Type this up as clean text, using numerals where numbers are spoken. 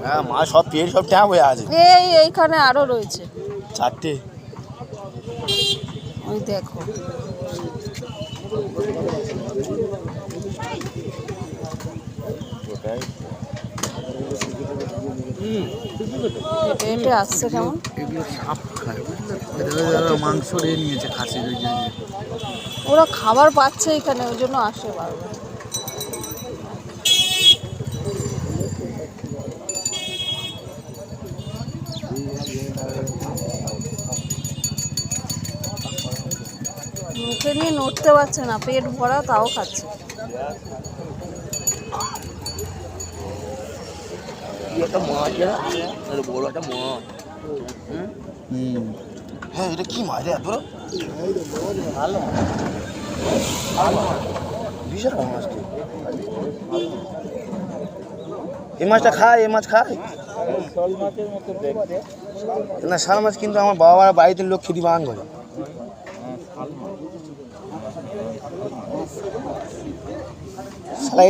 হ্যাঁ মা সব পেয়ে সব ট্যাপ হয়ে আছে। এইখানে আরো রয়েছে 4টে। ওই দেখো হেঁটে হেঁটে আসছে কেমন। এগুলো সাপ খায় বুঝলে, মাংস রে নিয়েছে খাসির। ওরা খাবার পাচ্ছে এখানে, ওই জন্য আসে বারবার। মুখে নিয়ে নড়তে পারছে না, পেট ভরা তাও খাচ্ছে। একটা মাছ, বড় একটা মাছ। হ্যাঁ এটা কি মাছ রে এত ভালো বিশাল মাছ। এই মাছটা খায়, এই মাছ খায় না শাল মাছ, কিন্তু আমার বাবার বাড়িতে লোক খেতে বারণ করে।